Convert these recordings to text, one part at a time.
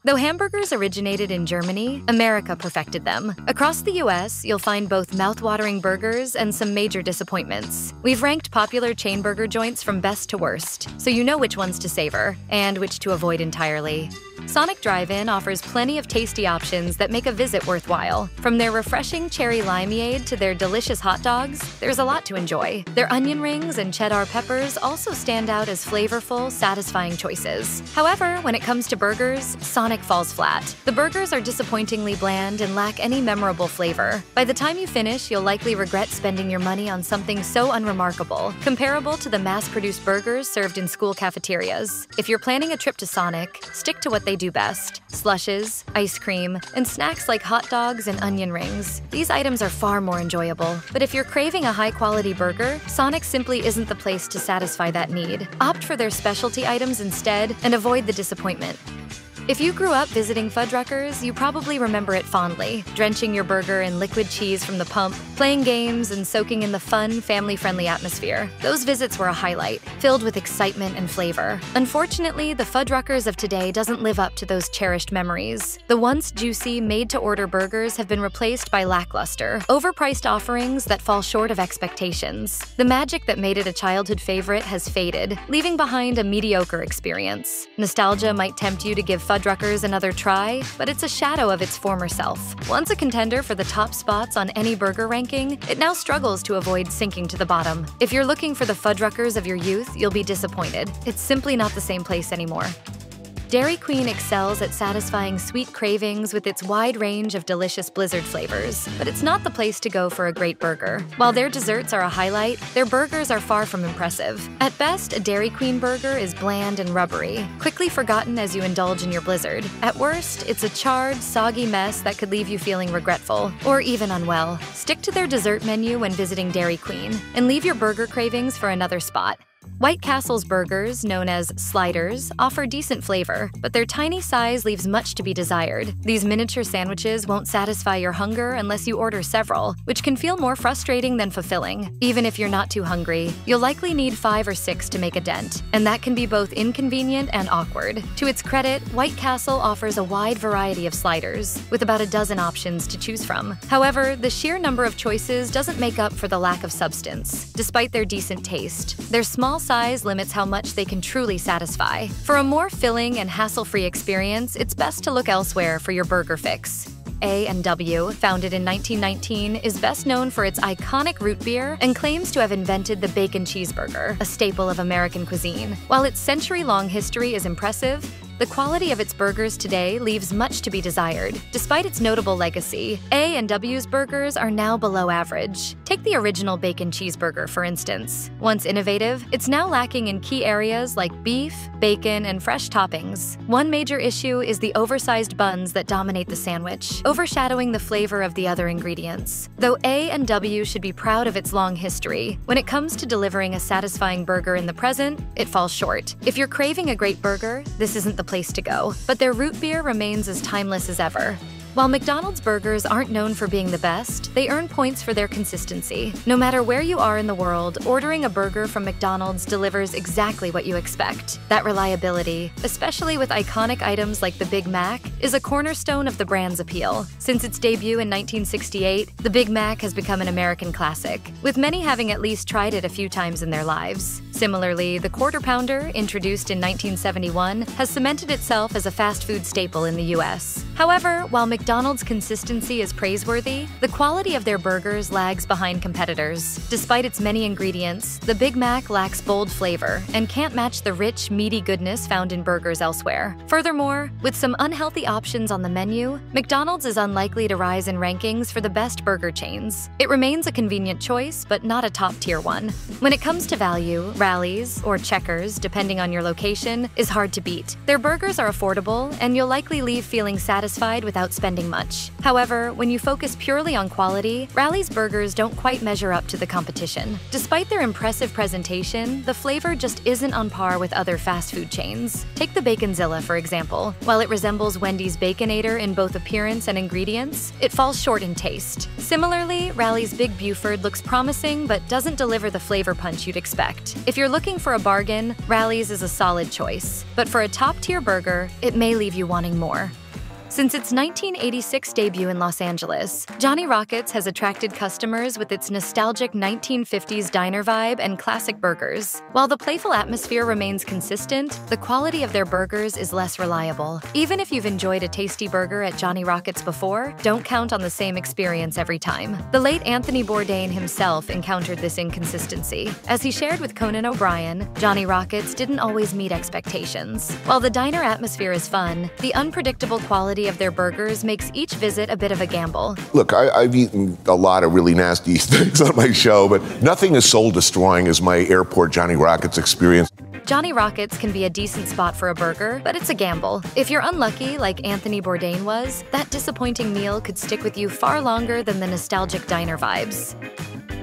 Though hamburgers originated in Germany, America perfected them. Across the US, you'll find both mouthwatering burgers and some major disappointments. We've ranked popular chain burger joints from best to worst, so you know which ones to savor and which to avoid entirely. Sonic Drive-In offers plenty of tasty options that make a visit worthwhile. From their refreshing cherry limeade to their delicious hot dogs, there's a lot to enjoy. Their onion rings and cheddar peppers also stand out as flavorful, satisfying choices. However, when it comes to burgers, Sonic falls flat. The burgers are disappointingly bland and lack any memorable flavor. By the time you finish, you'll likely regret spending your money on something so unremarkable, comparable to the mass-produced burgers served in school cafeterias. If you're planning a trip to Sonic, stick to what they do best: slushes, ice cream, and snacks like hot dogs and onion rings. These items are far more enjoyable. But if you're craving a high-quality burger, Sonic simply isn't the place to satisfy that need. Opt for their specialty items instead and avoid the disappointment. If you grew up visiting Fuddruckers, you probably remember it fondly, drenching your burger in liquid cheese from the pump, playing games, and soaking in the fun, family-friendly atmosphere. Those visits were a highlight, filled with excitement and flavor. Unfortunately, the Fuddruckers of today doesn't live up to those cherished memories. The once juicy, made-to-order burgers have been replaced by lackluster, overpriced offerings that fall short of expectations. The magic that made it a childhood favorite has faded, leaving behind a mediocre experience. Nostalgia might tempt you to give Fuddruckers another try, but it's a shadow of its former self. Once a contender for the top spots on any burger ranking, it now struggles to avoid sinking to the bottom. If you're looking for the Fuddruckers of your youth, you'll be disappointed. It's simply not the same place anymore. Dairy Queen excels at satisfying sweet cravings with its wide range of delicious blizzard flavors, but it's not the place to go for a great burger. While their desserts are a highlight, their burgers are far from impressive. At best, a Dairy Queen burger is bland and rubbery, quickly forgotten as you indulge in your blizzard. At worst, it's a charred, soggy mess that could leave you feeling regretful, or even unwell. Stick to their dessert menu when visiting Dairy Queen, and leave your burger cravings for another spot. White Castle's burgers, known as sliders, offer decent flavor, but their tiny size leaves much to be desired. These miniature sandwiches won't satisfy your hunger unless you order several, which can feel more frustrating than fulfilling. Even if you're not too hungry, you'll likely need 5 or 6 to make a dent, and that can be both inconvenient and awkward. To its credit, White Castle offers a wide variety of sliders, with about a dozen options to choose from. However, the sheer number of choices doesn't make up for the lack of substance. Despite their decent taste, their small size limits how much they can truly satisfy. For a more filling and hassle-free experience, it's best to look elsewhere for your burger fix. A&W, founded in 1919, is best known for its iconic root beer and claims to have invented the bacon cheeseburger, a staple of American cuisine. While its century-long history is impressive, the quality of its burgers today leaves much to be desired. Despite its notable legacy, A&W's burgers are now below average. Take the original bacon cheeseburger, for instance. Once innovative, it's now lacking in key areas like beef, bacon, and fresh toppings. One major issue is the oversized buns that dominate the sandwich, overshadowing the flavor of the other ingredients. Though A&W should be proud of its long history, when it comes to delivering a satisfying burger in the present, it falls short. If you're craving a great burger, this isn't the place to go, but their root beer remains as timeless as ever. While McDonald's burgers aren't known for being the best, they earn points for their consistency. No matter where you are in the world, ordering a burger from McDonald's delivers exactly what you expect. That reliability, especially with iconic items like the Big Mac, is a cornerstone of the brand's appeal. Since its debut in 1968, the Big Mac has become an American classic, with many having at least tried it a few times in their lives. Similarly, the Quarter Pounder, introduced in 1971, has cemented itself as a fast food staple in the US. However, while McDonald's consistency is praiseworthy, the quality of their burgers lags behind competitors. Despite its many ingredients, the Big Mac lacks bold flavor and can't match the rich, meaty goodness found in burgers elsewhere. Furthermore, with some unhealthy options on the menu, McDonald's is unlikely to rise in rankings for the best burger chains. It remains a convenient choice, but not a top-tier one. When it comes to value, Rallies, or Checkers, depending on your location, is hard to beat. Their burgers are affordable, and you'll likely leave feeling satisfied without spending spending much. However, when you focus purely on quality, Rally's burgers don't quite measure up to the competition. Despite their impressive presentation, the flavor just isn't on par with other fast food chains. Take the Baconzilla, for example. While it resembles Wendy's Baconator in both appearance and ingredients, it falls short in taste. Similarly, Rally's Big Buford looks promising but doesn't deliver the flavor punch you'd expect. If you're looking for a bargain, Rally's is a solid choice. But for a top-tier burger, it may leave you wanting more. Since its 1986 debut in Los Angeles, Johnny Rockets has attracted customers with its nostalgic 1950s diner vibe and classic burgers. While the playful atmosphere remains consistent, the quality of their burgers is less reliable. Even if you've enjoyed a tasty burger at Johnny Rockets before, don't count on the same experience every time. The late Anthony Bourdain himself encountered this inconsistency. As he shared with Conan O'Brien, Johnny Rockets didn't always meet expectations. While the diner atmosphere is fun, the unpredictable quality of their burgers makes each visit a bit of a gamble. Look, I've eaten a lot of really nasty things on my show, but nothing is soul-destroying as my airport Johnny Rockets experience. Johnny Rockets can be a decent spot for a burger, but it's a gamble. If you're unlucky, like Anthony Bourdain was, that disappointing meal could stick with you far longer than the nostalgic diner vibes.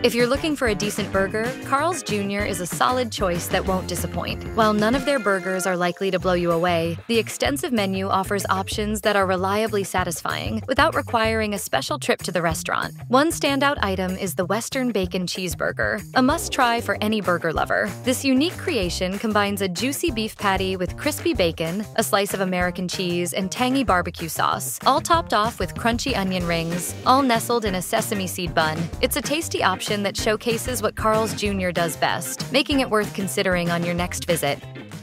If you're looking for a decent burger, Carl's Jr. is a solid choice that won't disappoint. While none of their burgers are likely to blow you away, the extensive menu offers options that are reliably satisfying without requiring a special trip to the restaurant. One standout item is the Western Bacon Cheeseburger, a must-try for any burger lover. This unique creation combines a juicy beef patty with crispy bacon, a slice of American cheese, and tangy barbecue sauce, all topped off with crunchy onion rings, all nestled in a sesame seed bun. It's a tasty option that showcases what Carl's Jr. does best, making it worth considering on your next visit.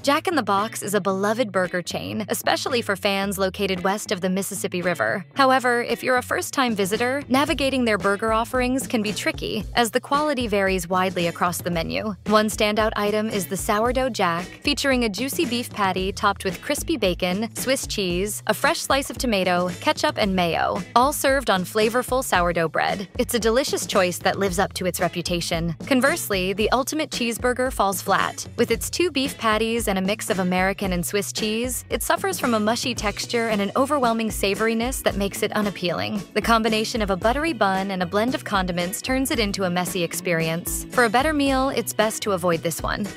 Jack in the Box is a beloved burger chain, especially for fans located west of the Mississippi River. However, if you're a first-time visitor, navigating their burger offerings can be tricky, as the quality varies widely across the menu. One standout item is the Sourdough Jack, featuring a juicy beef patty topped with crispy bacon, Swiss cheese, a fresh slice of tomato, ketchup, and mayo, all served on flavorful sourdough bread. It's a delicious choice that lives up to its reputation. Conversely, the Ultimate Cheeseburger falls flat. With its 2 beef patties and a mix of American and Swiss cheese, it suffers from a mushy texture and an overwhelming savoriness that makes it unappealing. The combination of a buttery bun and a blend of condiments turns it into a messy experience. For a better meal, it's best to avoid this one.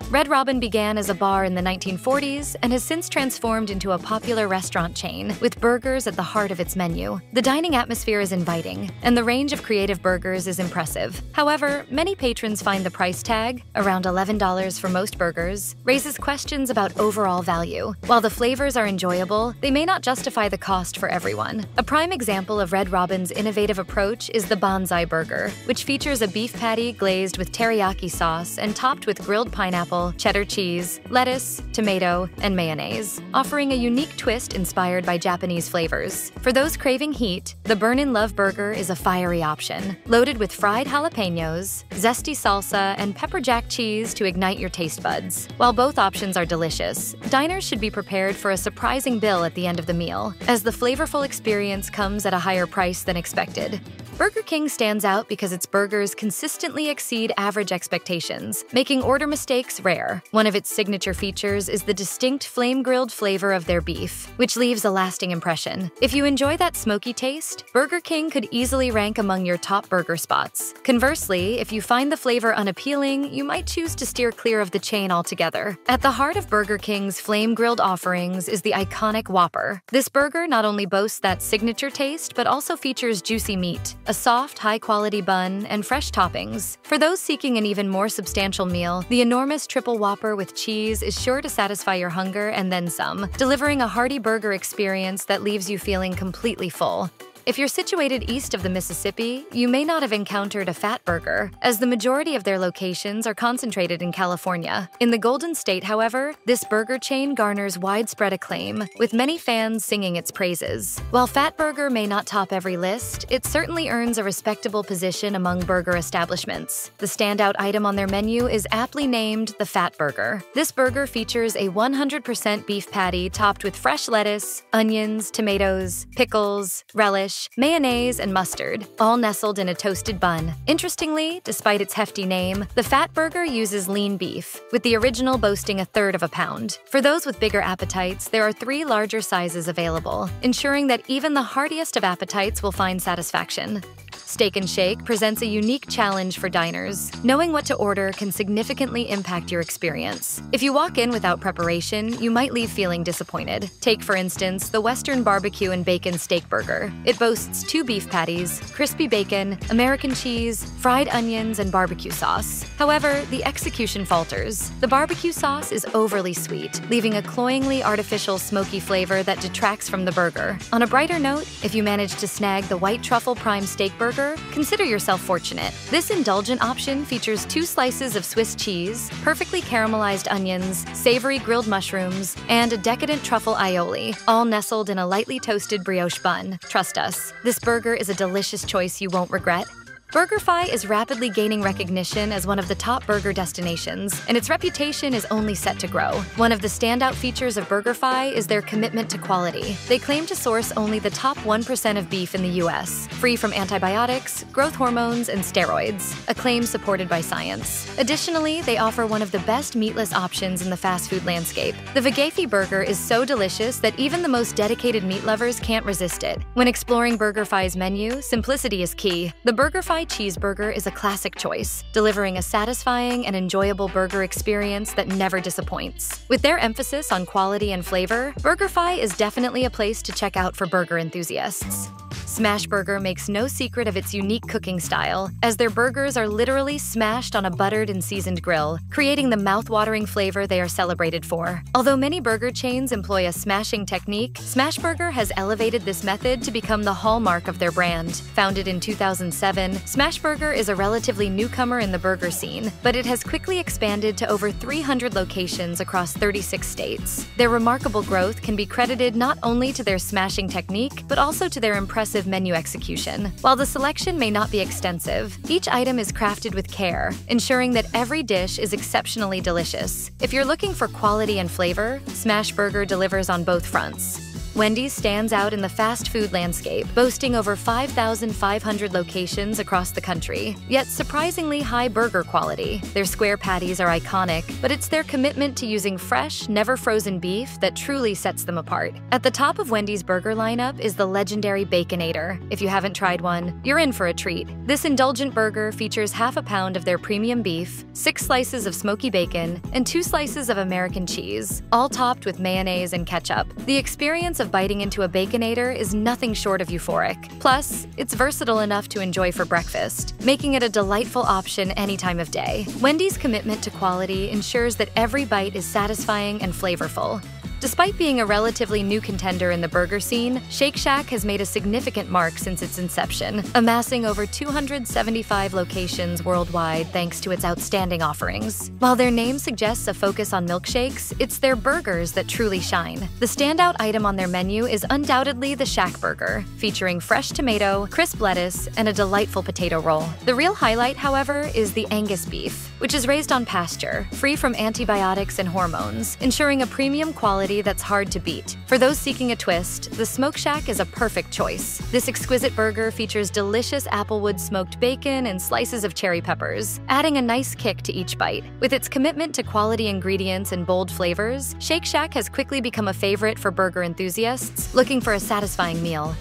Red Robin began as a bar in the 1940s and has since transformed into a popular restaurant chain with burgers at the heart of its menu. The dining atmosphere is inviting, and the range of creative burgers is impressive. However, many patrons find the price tag, around $11 for most burgers, raises questions about overall value. While the flavors are enjoyable, they may not justify the cost for everyone. A prime example of Red Robin's innovative approach is the Bonsai Burger, which features a beef patty glazed with teriyaki sauce and topped with grilled pineapple, cheddar cheese, lettuce, tomato, and mayonnaise, offering a unique twist inspired by Japanese flavors. For those craving heat, the Burn in Love Burger is a fiery option, loaded with fried jalapenos, zesty salsa, and pepper jack cheese to ignite your taste buds. While both options are delicious, diners should be prepared for a surprising bill at the end of the meal, as the flavorful experience comes at a higher price than expected. Burger King stands out because its burgers consistently exceed average expectations, making order mistakes rare. One of its signature features is the distinct flame-grilled flavor of their beef, which leaves a lasting impression. If you enjoy that smoky taste, Burger King could easily rank among your top burger spots. Conversely, if you find the flavor unappealing, you might choose to steer clear of the chain altogether. At the heart of Burger King's flame-grilled offerings is the iconic Whopper. This burger not only boasts that signature taste, but also features juicy meat, a soft, high-quality bun, and fresh toppings. For those seeking an even more substantial meal, the enormous triple Whopper with cheese is sure to satisfy your hunger and then some, delivering a hearty burger experience that leaves you feeling completely full. If you're situated east of the Mississippi, you may not have encountered a Fatburger, as the majority of their locations are concentrated in California. In the Golden State, however, this burger chain garners widespread acclaim, with many fans singing its praises. While Fatburger may not top every list, it certainly earns a respectable position among burger establishments. The standout item on their menu is aptly named the Fatburger. This burger features a 100% beef patty topped with fresh lettuce, onions, tomatoes, pickles, relish, ranch, mayonnaise, and mustard, all nestled in a toasted bun. Interestingly, despite its hefty name, the Fatburger uses lean beef, with the original boasting 1/3 of a pound. For those with bigger appetites, there are 3 larger sizes available, ensuring that even the heartiest of appetites will find satisfaction. Steak and Shake presents a unique challenge for diners. Knowing what to order can significantly impact your experience. If you walk in without preparation, you might leave feeling disappointed. Take, for instance, the Western Barbecue and Bacon Steak Burger. It boasts 2 beef patties, crispy bacon, American cheese, fried onions, and barbecue sauce. However, the execution falters. The barbecue sauce is overly sweet, leaving a cloyingly artificial smoky flavor that detracts from the burger. On a brighter note, if you manage to snag the White Truffle Prime Steak Burger, consider yourself fortunate. This indulgent option features 2 slices of Swiss cheese, perfectly caramelized onions, savory grilled mushrooms, and a decadent truffle aioli, all nestled in a lightly toasted brioche bun. Trust us, this burger is a delicious choice you won't regret. BurgerFi is rapidly gaining recognition as one of the top burger destinations, and its reputation is only set to grow. One of the standout features of BurgerFi is their commitment to quality. They claim to source only the top 1% of beef in the US, free from antibiotics, growth hormones, and steroids, a claim supported by science. Additionally, they offer one of the best meatless options in the fast food landscape. The Veggie burger is so delicious that even the most dedicated meat lovers can't resist it. When exploring BurgerFi's menu, simplicity is key. The BurgerFi cheeseburger is a classic choice, delivering a satisfying and enjoyable burger experience that never disappoints. With their emphasis on quality and flavor, BurgerFi is definitely a place to check out for burger enthusiasts. Smashburger makes no secret of its unique cooking style, as their burgers are literally smashed on a buttered and seasoned grill, creating the mouth-watering flavor they are celebrated for. Although many burger chains employ a smashing technique, Smashburger has elevated this method to become the hallmark of their brand. Founded in 2007, Smashburger is a relatively newcomer in the burger scene, but it has quickly expanded to over 300 locations across 36 states. Their remarkable growth can be credited not only to their smashing technique, but also to their impressive menu execution. While the selection may not be extensive, each item is crafted with care, ensuring that every dish is exceptionally delicious. If you're looking for quality and flavor, Smashburger delivers on both fronts. Wendys stands out in the fast food landscape, boasting over 5,500 locations across the country, yet surprisingly high burger quality. Their square patties are iconic, but it's their commitment to using fresh, never frozen beef that truly sets them apart. At the top of Wendy's burger lineup is the legendary Baconator. If you haven't tried one, you're in for a treat. This indulgent burger features half a pound of their premium beef, 6 slices of smoky bacon, and 2 slices of American cheese, all topped with mayonnaise and ketchup. The experience of biting into a Baconator is nothing short of euphoric. Plus, it's versatile enough to enjoy for breakfast, making it a delightful option any time of day. Wendy's commitment to quality ensures that every bite is satisfying and flavorful. Despite being a relatively new contender in the burger scene, Shake Shack has made a significant mark since its inception, amassing over 275 locations worldwide thanks to its outstanding offerings. While their name suggests a focus on milkshakes, it's their burgers that truly shine. The standout item on their menu is undoubtedly the Shack Burger, featuring fresh tomato, crisp lettuce, and a delightful potato roll. The real highlight, however, is the Angus beef, which is raised on pasture, free from antibiotics and hormones, ensuring a premium quality that's hard to beat. For those seeking a twist, the Smoke Shack is a perfect choice. This exquisite burger features delicious applewood smoked bacon and slices of cherry peppers, adding a nice kick to each bite. With its commitment to quality ingredients and bold flavors, Shake Shack has quickly become a favorite for burger enthusiasts looking for a satisfying meal.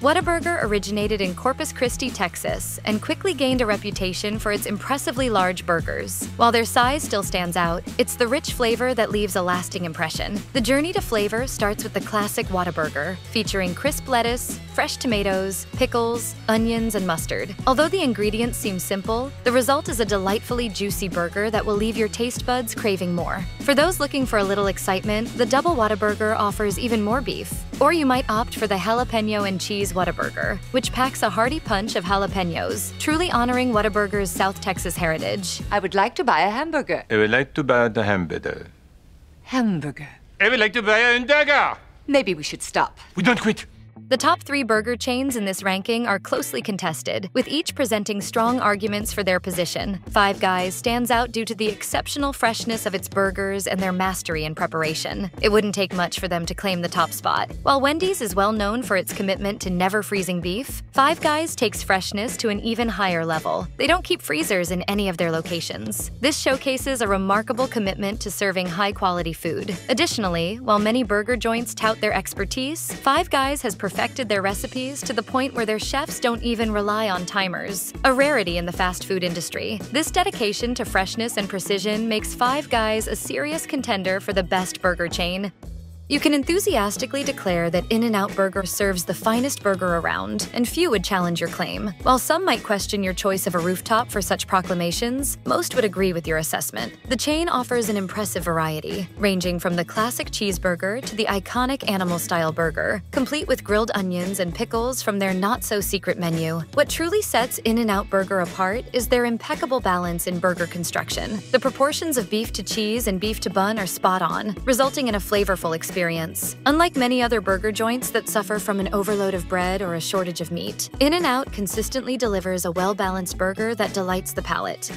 Whataburger originated in Corpus Christi, Texas, and quickly gained a reputation for its impressively large burgers. While their size still stands out, it's the rich flavor that leaves a lasting impression. The journey to flavor starts with the classic Whataburger, featuring crisp lettuce, fresh tomatoes, pickles, onions, and mustard. Although the ingredients seem simple, the result is a delightfully juicy burger that will leave your taste buds craving more. For those looking for a little excitement, the Double Whataburger offers even more beef. Or you might opt for the jalapeno and cheese Whataburger, which packs a hearty punch of jalapenos, truly honoring Whataburger's South Texas heritage. I would like to buy a hamburger. I would like to buy the hamburger. Hamburger. I would like to buy a burger. Maybe we should stop. We don't quit. The top 3 burger chains in this ranking are closely contested, with each presenting strong arguments for their position. Five Guys stands out due to the exceptional freshness of its burgers and their mastery in preparation. It wouldn't take much for them to claim the top spot. While Wendy's is well known for its commitment to never freezing beef, Five Guys takes freshness to an even higher level. They don't keep freezers in any of their locations. This showcases a remarkable commitment to serving high-quality food. Additionally, while many burger joints tout their expertise, Five Guys has perfected their recipes to the point where their chefs don't even rely on timers, a rarity in the fast food industry. This dedication to freshness and precision makes Five Guys a serious contender for the best burger chain. You can enthusiastically declare that In-N-Out Burger serves the finest burger around, and few would challenge your claim. While some might question your choice of a rooftop for such proclamations, most would agree with your assessment. The chain offers an impressive variety, ranging from the classic cheeseburger to the iconic animal-style burger, complete with grilled onions and pickles from their not-so-secret menu. What truly sets In-N-Out Burger apart is their impeccable balance in burger construction. The proportions of beef to cheese and beef to bun are spot-on, resulting in a flavorful experience. Unlike many other burger joints that suffer from an overload of bread or a shortage of meat, In-N-Out consistently delivers a well-balanced burger that delights the palate.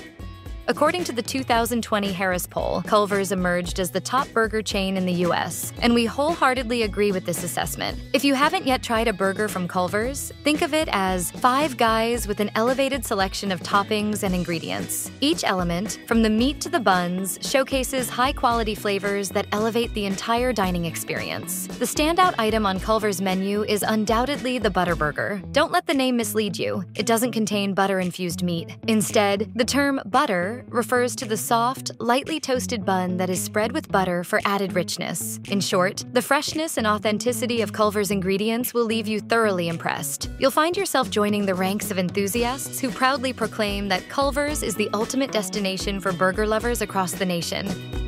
According to the 2020 Harris poll, Culver's emerged as the top burger chain in the U.S., and we wholeheartedly agree with this assessment. If you haven't yet tried a burger from Culver's, think of it as Five Guys with an elevated selection of toppings and ingredients. Each element, from the meat to the buns, showcases high-quality flavors that elevate the entire dining experience. The standout item on Culver's menu is undoubtedly the Butter Burger. Don't let the name mislead you. It doesn't contain butter-infused meat. Instead, the term butter refers to the soft, lightly toasted bun that is spread with butter for added richness. In short, the freshness and authenticity of Culver's ingredients will leave you thoroughly impressed. You'll find yourself joining the ranks of enthusiasts who proudly proclaim that Culver's is the ultimate destination for burger lovers across the nation.